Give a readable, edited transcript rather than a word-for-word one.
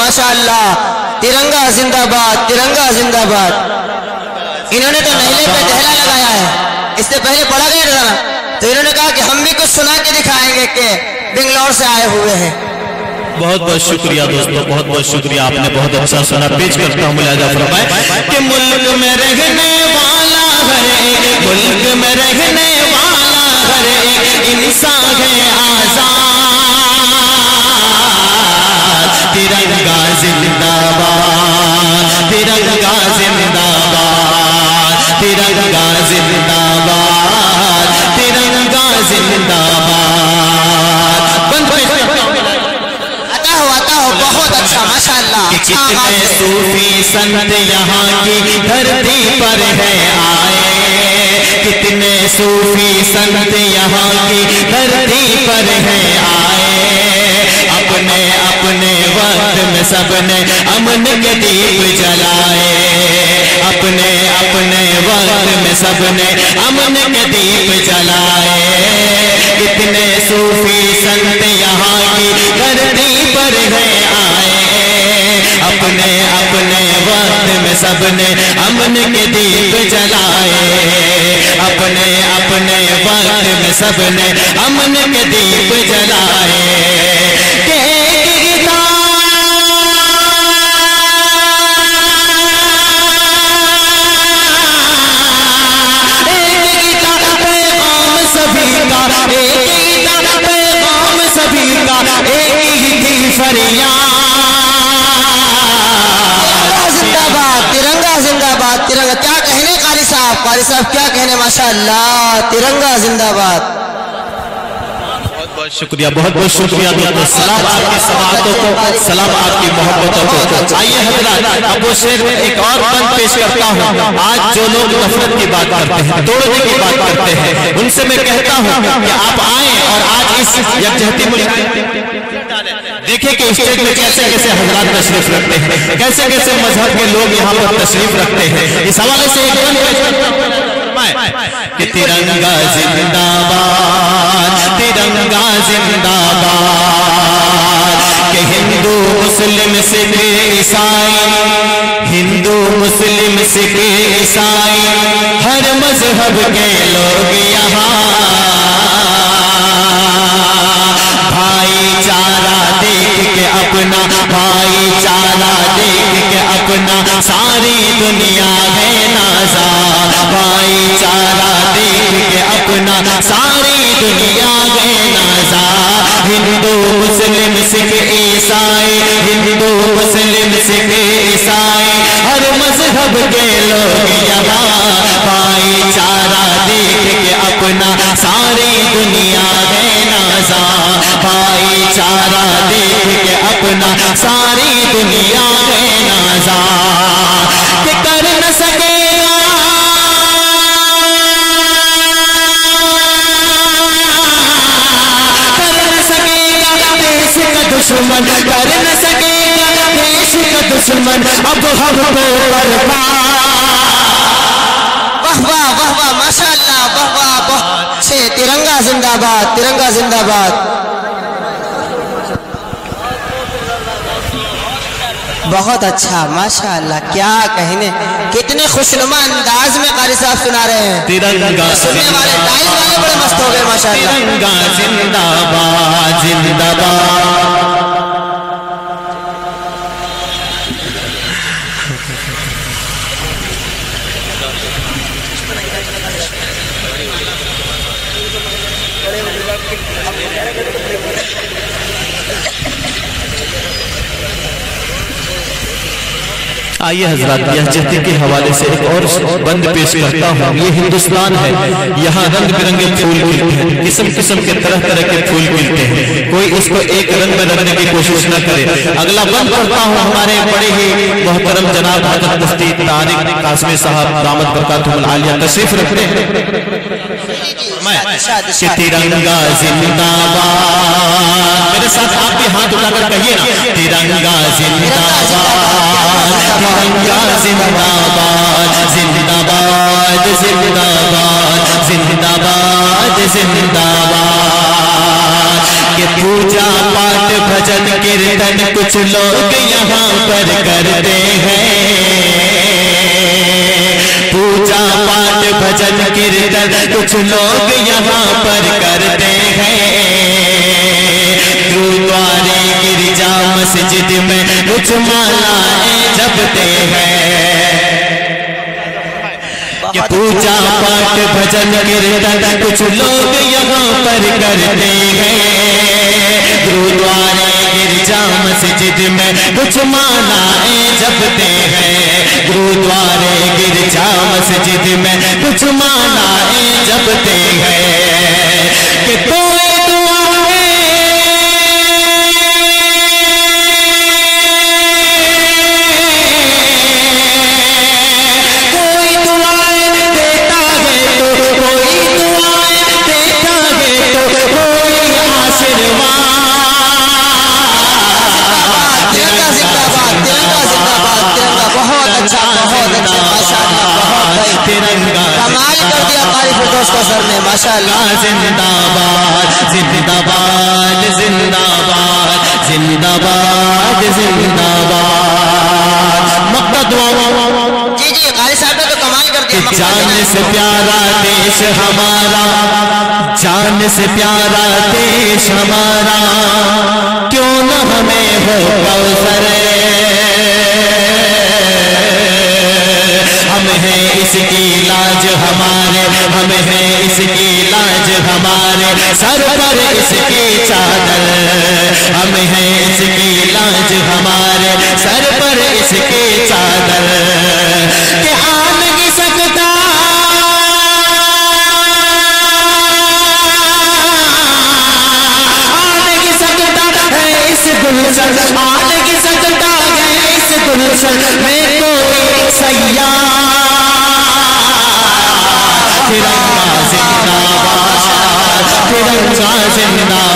माशाअल्लाह, तिरंगा जिंदाबाद, तिरंगा जिंदाबाद। इन्होंने तो नहले पे दहला लगाया है, इससे पहले पढ़ा गया था ना, तो इन्होंने कहा कि हम भी कुछ सुना के दिखाएंगे कि बेंगलोर से आए हुए हैं। बहुत बहुत शुक्रिया दोस्तों, बहुत बहुत शुक्रिया, आपने बहुत अच्छा सुना। पेश करता हूँ मुलाजा फरमाए कि मुल्क में रहने वाला हर एक, मुल्क में रहने वाला हर एक इंसान है आजाद। तिरंगा जिंदाबाद, तिरंगा जिंदाबाद, तिरंगा जिंदाबाद, तिरंगा जिंदाबाद। आता हो बहुत अच्छा माशाअल्लाह। कितने सूफी संत यहाँ की धरती पर है आए, कितने सूफी संत यहाँ की धरती पर है आए। अपने अपने वक्त में सबने अमन के दीप जलाए, अपने अपने वक्त में सबने अमन के दीप जलाए। कितने सूफी संत यहाँ की धरती पर है आए, अपने अपने वक्त में सबने अमन के दीप जलाए, अपने अपने वक्त में सबने अमन के दीप जलाए। जिंदाबाद, तिरंगा जिंदाबाद, तिरंगा। क्या कहने कारी साहब क्या कहने माशाअल्लाह, तिरंगा जिंदाबाद। बहुत बहुत शुक्रिया, बहुत बहुत शुक्रिया दोस्तों। सलाम आपकी समाअतों को, सलाम आपकी मोहब्बतों को। आइए हजरात, अब वो शेर एक और बंद पेश करता हूँ। आज जो लोग नफरत की बात करते हैं, तोड़ने की बात करते हैं, उनसे मैं कहता हूँ कि आप आए और आज इस यकजहती मुल्क देखिए कि स्टेज में कैसे कैसे हजरात तशरीफ रखते हैं, कैसे कैसे मजहब के लोग यहाँ पर तशरीफ रखते हैं। इस हवाले से एक कि तिरंगा जिंदाबाद, तिरंगा जिंदाबाद। कि हिंदू मुस्लिम सिख ईसाई, हिंदू मुस्लिम सिख ईसाई, हर मजहब के लोग यहाँ भाईचारा देख के अपना, भाईचारा देख के अपना सारी दुनिया है नाज़ा, भाईचारा देख के अपना सारी दुनिया है नाज़ा। हिंदू मुस्लिम सिख ईसाई, हिंदू मुस्लिम सिख ईसाई, हर मजहब के लोग यहाँ भाईचारा देख के अपना सारी दुनिया है नाज़ा, भाईचारा देख के अपना सारी दुनिया है नाज़ा। कि कर न सकेगा, कर न सकेगा देश का दुश्मन, कर न सकेगा देश का दुश्मन अब हम वाह वाह वाह वाह माशाअल्लाह, वाह वाह बहुत अच्छे। तिरंगा जिंदाबाद, तिरंगा जिंदाबाद। बहुत अच्छा माशाअल्लाह, क्या कहने, कितने खुशनुमा अंदाज में कारी साहब सुना रहे हैं। तिरंगा सुनने वाले टाइल वाले बड़े मस्त हो गए माशाअल्लाह। तिरंगा जिंदाबाद, जिंदाबाद। आइए हजरात, यकजहती के हवाले से एक और बंद पेश करता हूँ। ये हिंदुस्तान है, यहाँ रंग बिरंगे फूल खिलते हैं, किस्म किस्म के तरह तरह के फूल खिलते हैं। कोई इसको एक रंग में रखने की कोशिश न करे। अगला बंद करता हूँ हमारे बड़े ही मोहतरम जनाब हज़रत मुफ्ती तारिक कासमी साहब दामत बरकातुहुल आलिया तशरीफ रखते हैं। तिरंगा जिंदाबाद, मेरे साथ आप भी हाथ उठाकर कहिए ना, तिरंगा जिंदाबाद, तिरंगा जिंदाबाद, जिंदाबाद जिंदाबाद, जिंदाबाद जिंदाबाद। कि पूजा पाठ भजन कीर्तन कुछ लोग यहाँ पर करते हैं। पूजा पाठ भजन कीर्तन कुछ लोग यहाँ पर करते हैं। गुरुद्वारे गिरजा मस्जिद में कुछ मालाएं जपते हैं। पूजा पाठ भजन कीर्तन कुछ लोग यहाँ पर करते हैं। गुरुद्वारे गिरजा मस्जिद में कुछ मालाएं जपते हैं। गुरुद्वारे गिरजा मस्जिद में कुछ मालाएं जपते हैं कि कोई सर ने माशाअल्लाह जिंदाबाद जिंदाबाद जिंदाबाद जिंदाबाद जिंदाबाद। जी जी कारी साहब ने तो कमाल कर दिया। जान से प्यारा देश हमारा, जान से प्यारा देश हमारा, क्यों न हमें हो कौसर। हम हैं इसकी लाज हमारे, हम हैं इसकी लाज हमारे, सर पर इसकी चादर। हम हैं इसकी लाज हमारे, सर पर इसकी चादर। कि आ नहीं सकता है इस गुलशन, आ नहीं सकता है इस गुलशन में कोई सैयार। तिरंगा जिंदाबाद, तिरंगा जिंदाबाद।